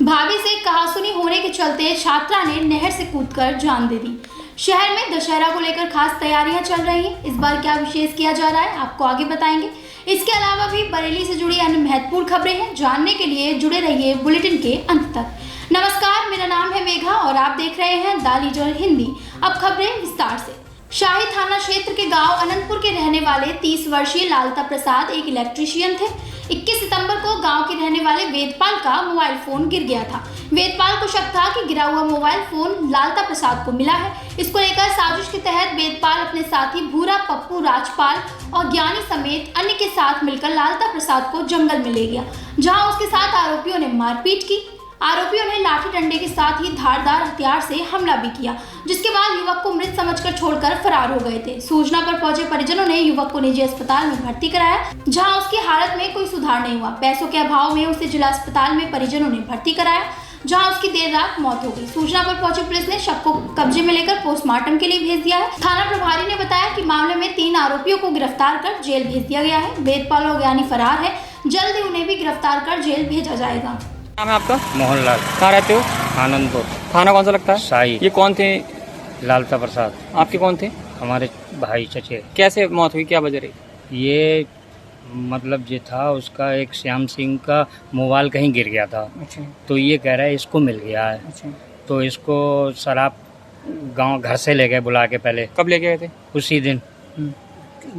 भाभी से कहासुनी होने के चलते छात्रा ने नहर से कूदकर जान दे दी। शहर में दशहरा को लेकर खास तैयारियां चल रही हैं। इस बार क्या विशेष किया जा रहा है, आपको आगे बताएंगे। इसके अलावा भी बरेली से जुड़ी अन्य महत्वपूर्ण खबरें हैं। जानने के लिए जुड़े रहिए बुलेटिन के अंत तक। नमस्कार, मेरा नाम है मेघा और आप देख रहे हैं द लीडर हिंदी। अब खबरें विस्तार से। शाही थाना क्षेत्र के गांव अनंतपुर के रहने वाले 30 वर्षीय लालता प्रसाद एक इलेक्ट्रीशियन थे। 21 सितंबर को गांव के रहने वाले वेदपाल का मोबाइल फोन गिर गया था। वेदपाल को शक था कि गिरा हुआ मोबाइल फोन लालता प्रसाद को मिला है। इसको लेकर साजिश के तहत वेदपाल अपने साथी भूरा, पप्पू, राजपाल और ज्ञानी समेत अन्य के साथ मिलकर लालता प्रसाद को जंगल में ले गया, जहाँ उसके साथ आरोपियों ने मारपीट की। आरोपियों ने लाठी डंडे के साथ ही धारदार हथियार से हमला भी किया, जिसके बाद युवक को मृत समझकर छोड़कर फरार हो गए थे। सूचना पर पहुंचे परिजनों ने युवक को निजी अस्पताल में भर्ती कराया, जहां उसकी हालत में कोई सुधार नहीं हुआ। पैसों के अभाव में उसे जिला अस्पताल में परिजनों ने भर्ती कराया, जहां उसकी देर रात मौत हो गई। सूचना पर पहुंची पुलिस ने शव को कब्जे में लेकर पोस्टमार्टम के लिए भेज दिया है। थाना प्रभारी ने बताया कि मामले में 3 आरोपियों को गिरफ्तार कर जेल भेज दिया गया है। वेदपाल और ज्ञानी फरार है, जल्द ही उन्हें भी गिरफ्तार कर जेल भेजा जाएगा। नाम है आपका? मोहनलाल। कहाँ रहते हो? आनंदपुर। थाना कौन सा लगता है? शाही। ये कौन थे? लालता प्रसाद आपके कौन थे? हमारे भाई चचे। कैसे मौत हुई, क्या वजह रही? ये मतलब जो था उसका एक श्याम सिंह का मोबाइल कहीं गिर गया था, अच्छा तो ये कह रहा है इसको मिल गया है। अच्छा। तो इसको शराब गांव घर से ले गए बुला के। पहले कब लेके गए थे? उसी दिन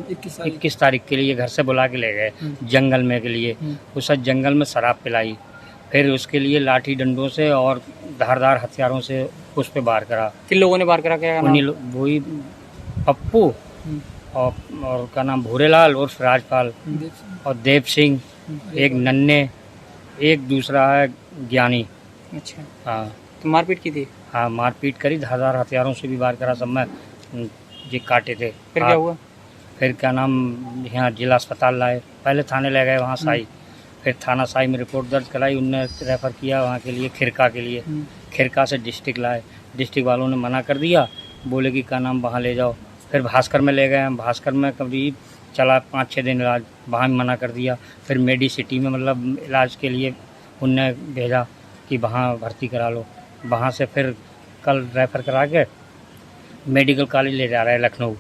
21 तारीख के लिए घर से बुला के ले गए जंगल में के लिए। उस जंगल में शराब पिलाई, फिर उसके लिए लाठी डंडों से और धारदार हथियारों से उस पर वार करा। किन लोगों ने वार करा? क्या नाम? वही पप्पू और का नाम भूरेलाल उर्फ राजपाल और देव सिंह, एक नन्हे, एक दूसरा है ज्ञानी। अच्छा। हाँ तो मारपीट की थी? हाँ, मारपीट करी, धारदार हथियारों से भी वार करा। सब में ये काटे थे। फिर क्या हुआ? फिर क्या नाम, यहाँ जिला अस्पताल लाए। पहले थाने ले गए वहाँ शाही, फिर थाना शाही में रिपोर्ट दर्ज कराई। उनने रेफ़र किया वहाँ के लिए खिरका के लिए। खिरका से डिस्ट्रिक्ट लाए, डिस्ट्रिक्ट वालों ने मना कर दिया, बोले कि क्या नाम वहाँ ले जाओ। फिर भास्कर में ले गए, भास्कर में करीब चला 5-6 दिन इलाज, वहाँ भी मना कर दिया। फिर मेडी सिटी में मतलब इलाज के लिए उनने भेजा कि वहाँ भर्ती करा लो। वहाँ से फिर कल रेफ़र करा के मेडिकल कॉलेज ले जा रहे हैं लखनऊ।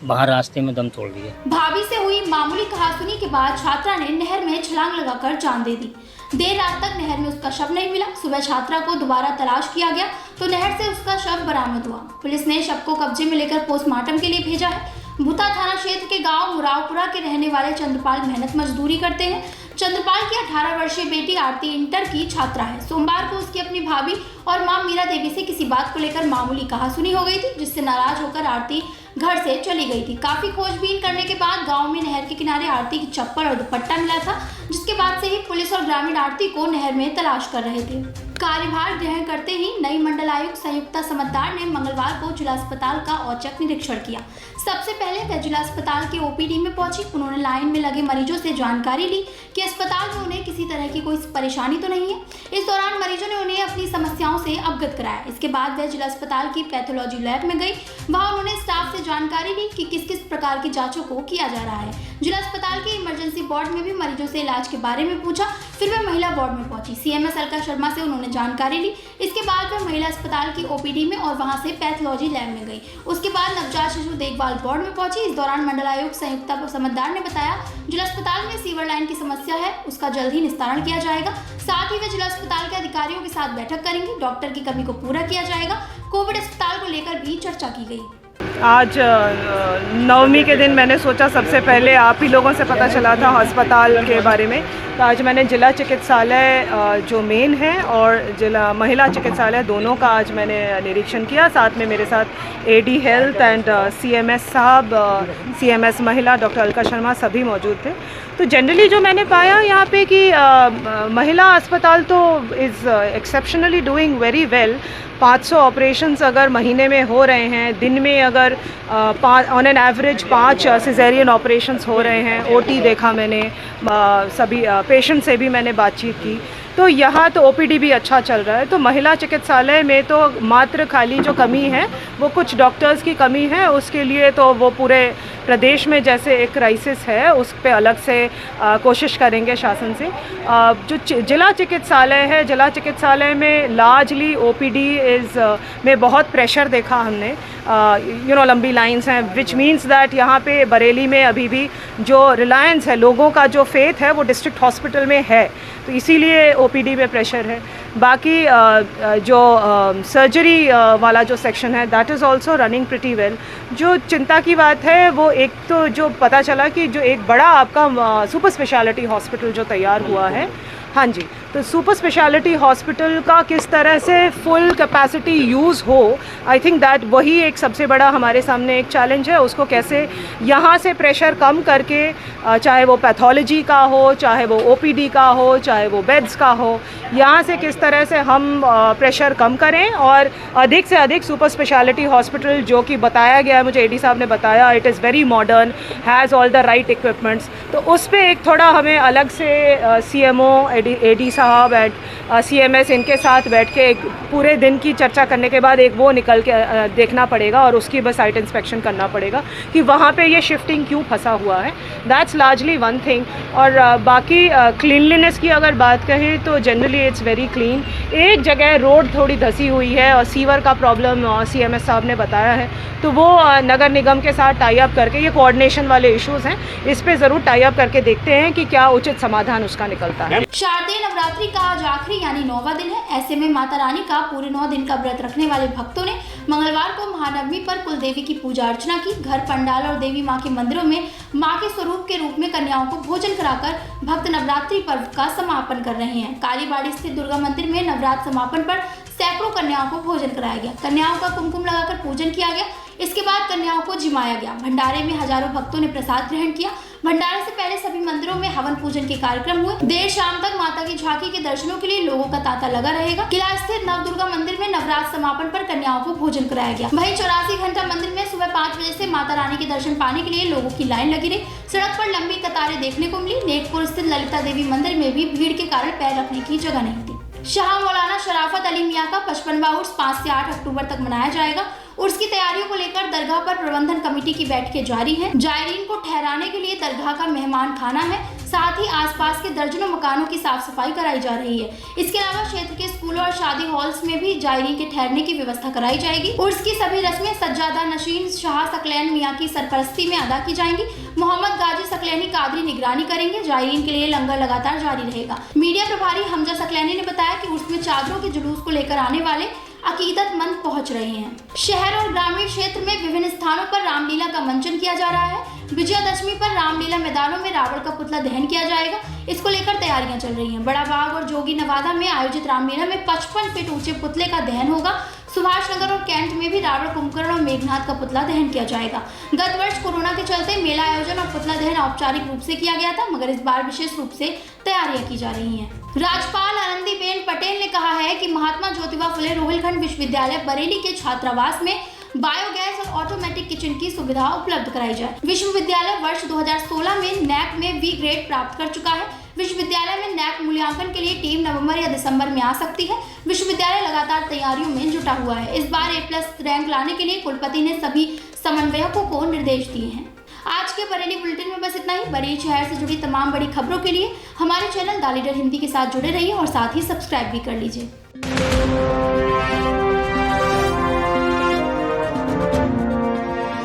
वहाँ रास्ते में दम तोड़ दिए। भाभी से हुई मामूली कहासुनी के बाद छात्रा ने नहर में छलांग लगाकर जान दे दी। देर रात तक नहर में उसका शव नहीं मिला। सुबह छात्रा को दोबारा तलाश किया गया तो नहर से उसका शव बरामद हुआ। पुलिस ने शव को कब्जे में लेकर पोस्टमार्टम के लिए भेजा है। भूता थाना क्षेत्र के गांव मुरावपुरा के रहने वाले चंद्रपाल मेहनत मजदूरी करते हैं। चंद्रपाल की 18 वर्षीय बेटी आरती इंटर की छात्रा है। सोमवार को उसकी अपनी भाभी और मां मीरा देवी से किसी बात को लेकर मामूली कहासुनी हो गई थी, जिससे नाराज होकर आरती घर से चली गई थी। काफी खोजबीन करने के बाद गांव में नहर के किनारे आरती की चप्पल और दुपट्टा मिला था, जिसके बाद से ही पुलिस और ग्रामीण आरती को नहर में तलाश कर रहे थे। कार्यभार ग्रहण करते ही नई मंडल आयुक्त संयुक्ता समद्दार ने मंगलवार को जिला अस्पताल का औचक निरीक्षण किया। सबसे पहले वह जिला अस्पताल के ओपीडी में पहुंची। उन्होंने लाइन में लगे मरीजों से जानकारी ली कि अस्पताल में उन्हें किसी तरह की कोई परेशानी तो नहीं है। इस दौरान मरीजों ने उन्हें अपनी समस्याओं से अवगत कराया। इसके बाद वह जिला अस्पताल की पैथोलॉजी लैब में गई। वहां उन्होंने स्टाफ से जानकारी ली कि किस किस प्रकार की जांचों को किया जा रहा है। जिला अस्पताल के इमरजेंसी वार्ड में भी मरीजों से इलाज के बारे में पूछा। फिर वह महिला वार्ड में पहुंची। सीएमएस अलका शर्मा से उन्होंने जानकारी ली। इसके बाद वह महिला अस्पताल की ओपीडी में और वहां से पैथोलॉजी लैब में गई। उसके बाद नवजात शिशु देखभाल वार्ड में पहुंची। इस दौरान मंडल आयुक्त संयुक्ता समद्दार ने बताया जिला अस्पताल में सीवर लाइन की समस्या है, उसका जल्द ही निस्तारण किया जाएगा। साथ ही वे जिला अस्पताल के अधिकारियों के साथ बैठक करेंगे। डॉक्टर की कमी को पूरा किया जाएगा। कोविड अस्पताल को लेकर भी चर्चा की गई। आज नवमी के दिन मैंने सोचा सबसे पहले आप ही लोगों से पता चला था अस्पताल के बारे में, तो आज मैंने जिला चिकित्सालय जो मेन है और जिला महिला चिकित्सालय दोनों का आज मैंने निरीक्षण किया। साथ में मेरे साथ एडी हेल्थ एंड सीएमएस साहब, सीएमएस महिला डॉक्टर अलका शर्मा सभी मौजूद थे। तो जनरली जो मैंने पाया यहाँ पे कि महिला अस्पताल तो is exceptionally doing very well. 500 operations अगर महीने में हो रहे हैं, दिन में अगर on an average 5 caesarean operations हो रहे हैं। ओटी देखा मैंने, सभी पेशेंट से भी मैंने बातचीत की। तो यहाँ तो ओपीडी भी अच्छा चल रहा है। तो महिला चिकित्सालय में तो मात्र खाली जो कमी है वो कुछ डॉक्टर्स की कमी है, उसके लिए तो वो पूरे प्रदेश में जैसे एक क्राइसिस है उस पे अलग से कोशिश करेंगे शासन से। जो जिला चिकित्सालय है, जिला चिकित्सालय में लार्जली ओपीडी में बहुत प्रेशर देखा हमने, लंबी लाइंस हैं, विच मीन्स दैट यहाँ पे बरेली में अभी भी जो रिलायंस है, लोगों का जो फेथ है वो डिस्ट्रिक्ट हॉस्पिटल में है, तो इसीलिए ओपीडी में प्रेशर है। बाकी जो सर्जरी वाला जो सेक्शन है that is also running pretty well. जो चिंता की बात है वो एक तो जो पता चला कि जो एक बड़ा आपका सुपर स्पेशलिटी हॉस्पिटल जो तैयार हुआ है, हाँ जी, तो सुपर स्पेशलिटी हॉस्पिटल का किस तरह से फुल कैपेसिटी यूज़ हो, आई थिंक दैट वही एक सबसे बड़ा हमारे सामने एक चैलेंज है। उसको कैसे यहाँ से प्रेशर कम करके, चाहे वो पैथोलॉजी का हो, चाहे वो ओपीडी का हो, चाहे वो बेड्स का हो, यहाँ से किस तरह से हम प्रेशर कम करें और अधिक से अधिक सुपर स्पेशलिटी हॉस्पिटल, जो कि बताया गया है, मुझे एडी साहब ने बताया, it is very modern, has all the right equipments, तो उस पर एक थोड़ा हमें अलग से CMO, एडी साहब एंड CMS इनके साथ बैठ के एक पूरे दिन की चर्चा करने के बाद एक वो निकल के देखना पड़ेगा और उसकी बस साइट इंस्पेक्शन करना पड़ेगा कि वहाँ पे ये शिफ्टिंग क्यों फंसा हुआ है। That's largely one thing. और बाकी क्लीनलीनेस की अगर बात कहें तो जनरली इट्स वेरी क्लीन। एक जगह रोड थोड़ी धसी हुई है और सीवर का प्रॉब्लम CMS साहब ने बताया है, तो वो नगर निगम के साथ टाई अप करके, ये कोऑर्डिनेशन वाले इश्यूज़ हैं, इस पे ज़रूर टाई अप करके देखते हैं कि क्या उचित समाधान उसका निकलता है। शारदीय नवरात्रि का आज आखिरी यानी 9वां दिन है। ऐसे में माता रानी का पूरे 9 दिन का व्रत रखने वाले भक्तों ने मंगलवार को महानवमी पर कुल देवी की पूजा अर्चना की। घर, पंडाल और देवी माँ के मंदिरों में माँ के स्वरूप के रूप में कन्याओं को भोजन कराकर भक्त नवरात्रि पर्व का समापन कर रहे हैं। कालीबाड़ी स्थित दुर्गा मंदिर में नवरात्र समापन पर सैकड़ों कन्याओं को भोजन कराया गया। कन्याओं का कुमकुम लगाकर पूजन किया गया। इसके बाद कन्याओं को जिमाया गया। भंडारे में हजारों भक्तों ने प्रसाद ग्रहण किया। भंडारे से पहले सभी मंदिरों में हवन पूजन के कार्यक्रम हुए। देर शाम तक माता की झांकी के दर्शनों के लिए लोगों का तांता लगा रहेगा। किला स्थित नव दुर्गा मंदिर में नवरात्र समापन पर कन्याओं को भोजन कराया गया। वहीं 84 घंटा मंदिर में सुबह 5 बजे से माता रानी के दर्शन पाने के लिए लोगों की लाइन लगी रही। सड़क पर लंबी कतारें देखने को मिली। नेकपुर स्थित ललिता देवी मंदिर में भी भीड़ के कारण पैर रखने की जगह नहीं थी। शाह मौलाना शराफत अली मियां का 55वां उर्स 5 से 8 अक्टूबर तक मनाया जाएगा। उर्स की तैयारियों को लेकर दरगाह पर प्रबंधन कमेटी की बैठकें जारी हैं। जायरीन को ठहराने के लिए दरगाह का मेहमान खाना है। साथ ही आसपास के दर्जनों मकानों की साफ सफाई कराई जा रही है। इसके अलावा क्षेत्र के स्कूलों और शादी हॉल्स में भी जायरीन के ठहरने की व्यवस्था कराई जाएगी। उर्स की सभी रस्में सज्जादा नशीन शाह सकलैन मियां की सरपरस्ती में अदा की जाएंगी। मोहम्मद गाजी सकलैनी कादरी निगरानी करेंगे। जायरीन के लिए लंगर लगातार जारी रहेगा। मीडिया प्रभारी हमजा सकलैनी ने बताया कि उर्स में चादरों के जुलूस को लेकर आने वाले अकीदतमंद पहुंच रहे हैं। शहर और ग्रामीण क्षेत्र में विभिन्न स्थानों पर रामलीला का मंचन किया जा रहा है। विजयादशमी पर रामलीला मैदानों में रावण का पुतला दहन किया जाएगा। इसको लेकर तैयारियां चल रही हैं। बड़ा बाग और जोगी नवादा में आयोजित रामलीला में 55 फीट ऊंचे पुतले का दहन होगा। सुभाष नगर और कैंट में भी रावण, कुंभकर्ण और मेघनाथ का पुतला दहन किया जाएगा। गत वर्ष कोरोना के चलते मेला आयोजन और पुतला दहन औपचारिक रूप से किया गया था, मगर इस बार विशेष रूप से तैयारियां की जा रही हैं। राज्यपाल आनंदीबेन पटेल ने कहा है कि महात्मा ज्योतिबा फुले रोहिलखंड विश्वविद्यालय बरेली के छात्रावास में बायोगैस और ऑटोमेटिक किचन की सुविधा उपलब्ध कराई जाए। विश्वविद्यालय वर्ष 2016 में नैक में V ग्रेड प्राप्त कर चुका है। विश्वविद्यालय में नैक मूल्यांकन के लिए टीम नवंबर या दिसंबर में आ सकती है। विश्वविद्यालय लगातार तैयारियों में जुटा हुआ है। इस बार A+ रैंक लाने के लिए कुलपति ने सभी समन्वयकों को निर्देश दिए हैं। आज के बरेली बुलेटिन में बस इतना ही। बरेली शहर से जुड़ी तमाम बड़ी खबरों के लिए हमारे चैनल द लीडर हिंदी के साथ जुड़े रहिए और साथ ही सब्सक्राइब भी कर लीजिए।